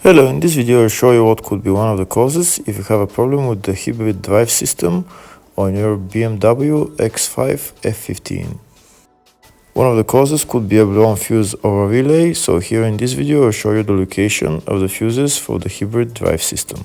Hello, in this video I'll show you what could be one of the causes if you have a problem with the hybrid drive system on your BMW X5 F15. One of the causes could be a blown fuse or a relay, so here in this video I'll show you the location of the fuses for the hybrid drive system.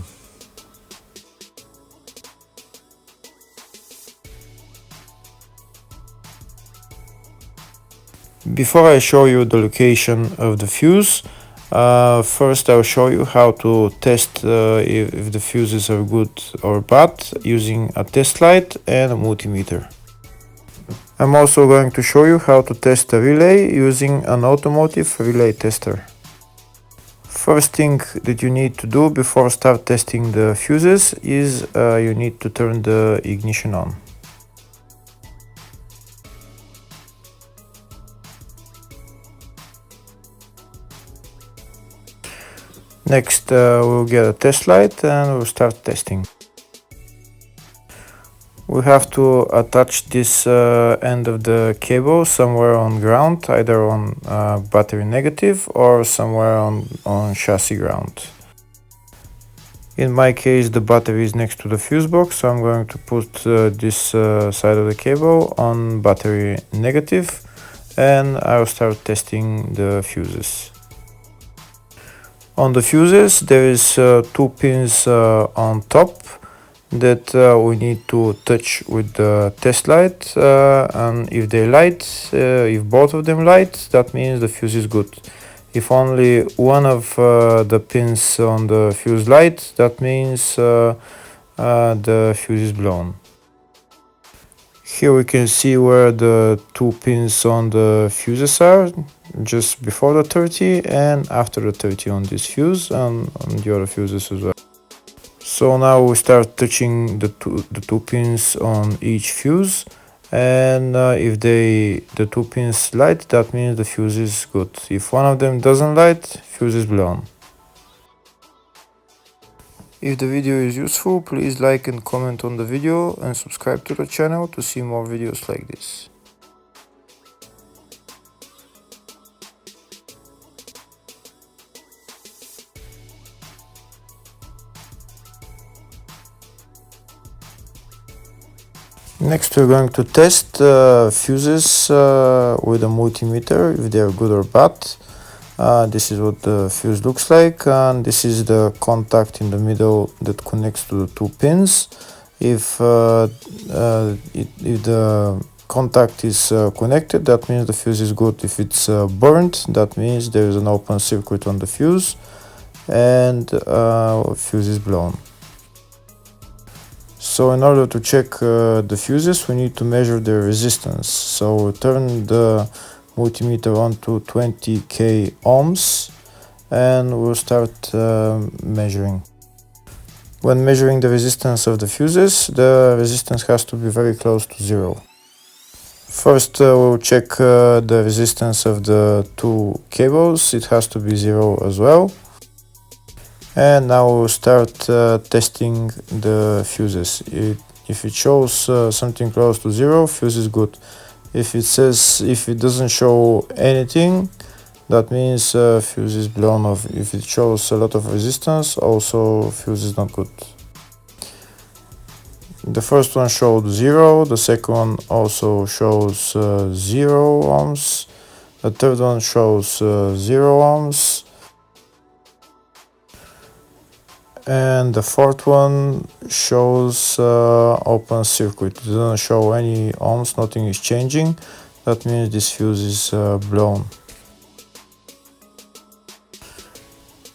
Before I show you the location of the fuse, first I'll show you how to test if the fuses are good or bad using a test light and a multimeter. I'm also going to show you how to test a relay using an automotive relay tester. First thing that you need to do before start testing the fuses is you need to turn the ignition on. Next we'll get a test light and we'll start testing. We have to attach this end of the cable somewhere on ground, either on battery negative or somewhere on chassis ground. In my case the battery is next to the fuse box, so I'm going to put this side of the cable on battery negative and I'll start testing the fuses. On the fuses there is two pins on top that we need to touch with the test light, and if they light, if both of them light, that means the fuse is good. If only one of the pins on the fuse light, that means the fuse is blown. Here we can see where the two pins on the fuses are, just before the 30 and after the 30 on this fuse and on the other fuses as well. So now we start touching the two pins on each fuse, and if the two pins light, that means the fuse is good. If one of them doesn't light, fuse is blown. If the video is useful, please like and comment on the video and subscribe to the channel to see more videos like this. Next we're going to test fuses with a multimeter, if they are good or bad. This is what the fuse looks like, and this is the contact in the middle that connects to the two pins. If the contact is connected, that means the fuse is good. If it's burnt, that means there is an open circuit on the fuse and fuse is blown. So in order to check the fuses, we need to measure their resistance. So we'll turn the multimeter on to 20k ohms and we'll start measuring. When measuring the resistance of the fuses, the resistance has to be very close to zero. First we'll check the resistance of the two cables. It has to be zero as well. And now we'll start testing the fuses. If it shows something close to zero, fuse is good. If it doesn't show anything, that means fuse is blown off. If it shows a lot of resistance, also fuse is not good. The first one showed zero, the second one also shows 0 ohms, the third one shows 0 ohms. And the fourth one shows open circuit. It doesn't show any ohms, nothing is changing. That means this fuse is blown.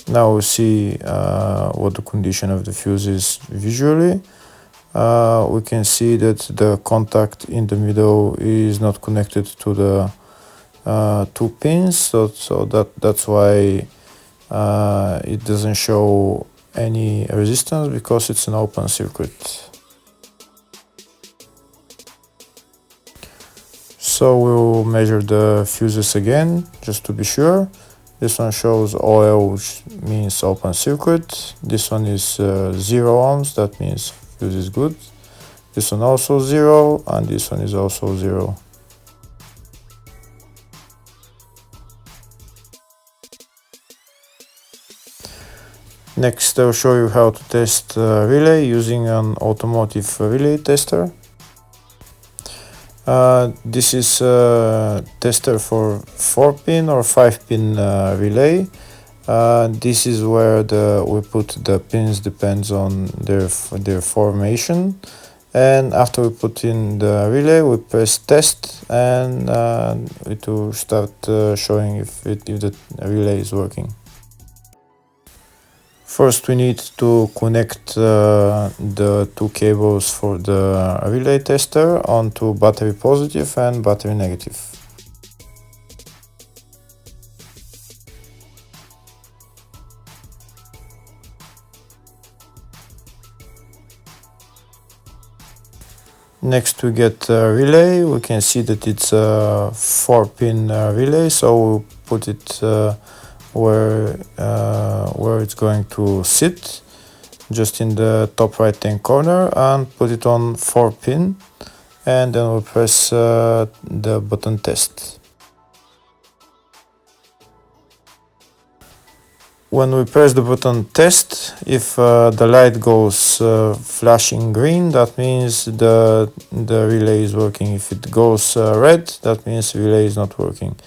Now we see what the condition of the fuse is visually. We can see that the contact in the middle is not connected to the two pins, so that's why it doesn't show any resistance, because it's an open circuit. So we'll measure the fuses again just to be sure. This one shows OL, which means open circuit. This one is 0 ohms, that means fuse is good. This one also 0, and this one is also 0. Next, I'll show you how to test relay using an automotive relay tester. This is a tester for 4-pin or 5-pin relay. This is where we put the pins, depends on their formation. And after we put in the relay, we press test, and it will start showing if the relay is working. First, we need to connect the two cables for the relay tester onto battery positive and battery negative. Next, we get a relay. We can see that it's a 4-pin relay, so we'll put it where it's going to sit, just in the top right hand corner, and put it on 4-pin, and then we'll press the button test. When we press the button test, if the light goes flashing green, that means the relay is working. If it goes red, that means the relay is not working.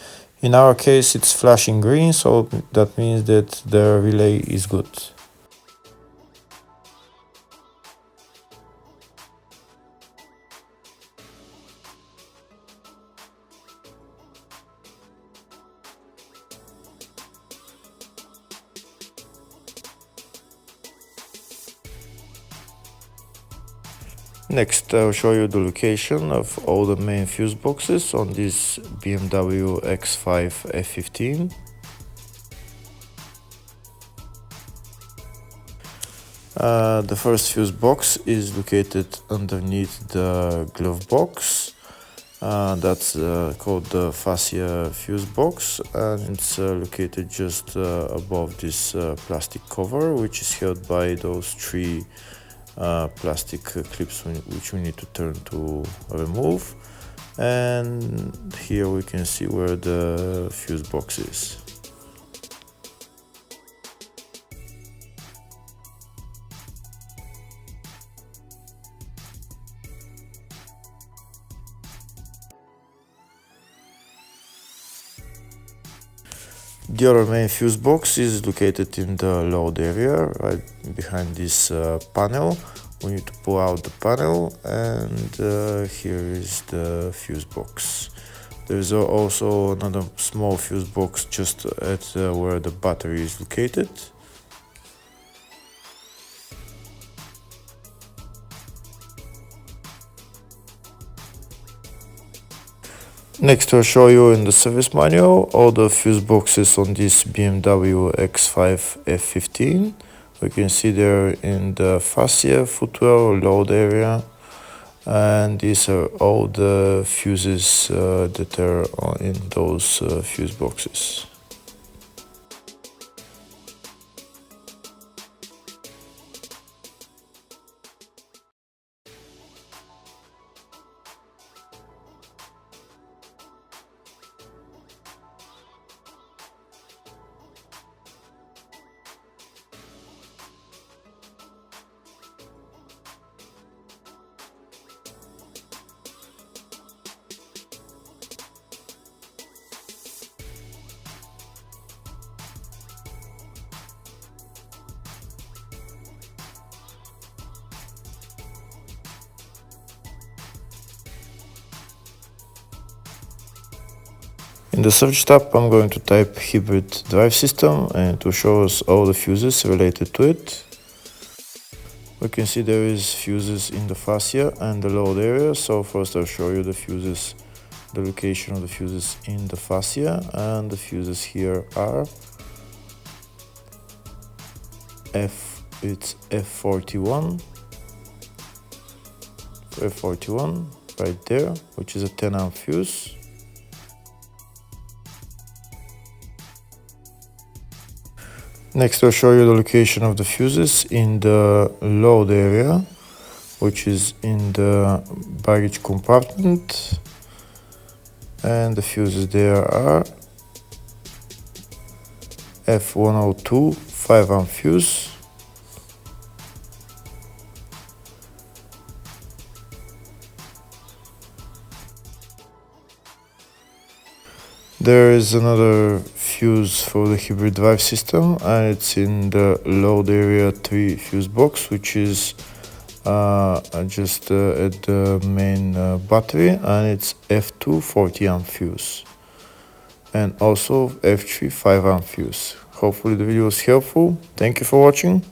In our case, it's flashing green, so that means that the relay is good. Next, I'll show you the location of all the main fuse boxes on this BMW X5 F15. The first fuse box is located underneath the glove box. That's called the fascia fuse box, and it's located just above this plastic cover, which is held by those three plastic clips which we need to turn to remove. And here we can see where the fuse box is. The other main fuse box is located in the load area, right behind this panel. We need to pull out the panel, and here is the fuse box. There's also another small fuse box just at where the battery is located. Next, I'll show you in the service manual all the fuse boxes on this BMW X5 F15. We can see there in the fascia, footwell, load area, and these are all the fuses that are in those fuse boxes. In the search tab, I'm going to type hybrid drive system, and to show us all the fuses related to it. We can see there is fuses in the fascia and the load area. So first I'll show you the fuses, the location of the fuses in the fascia, and the fuses here are it's F41 right there, which is a 10 amp fuse. Next, I'll show you the location of the fuses in the load area, which is in the baggage compartment, and the fuses there are F102 5 amp fuse, There is another fuse for the hybrid drive system, and it's in the load area 3 fuse box, which is just at the main battery, and it's F2 40 amp fuse, and also F3 5 amp fuse. Hopefully the video was helpful. Thank you for watching.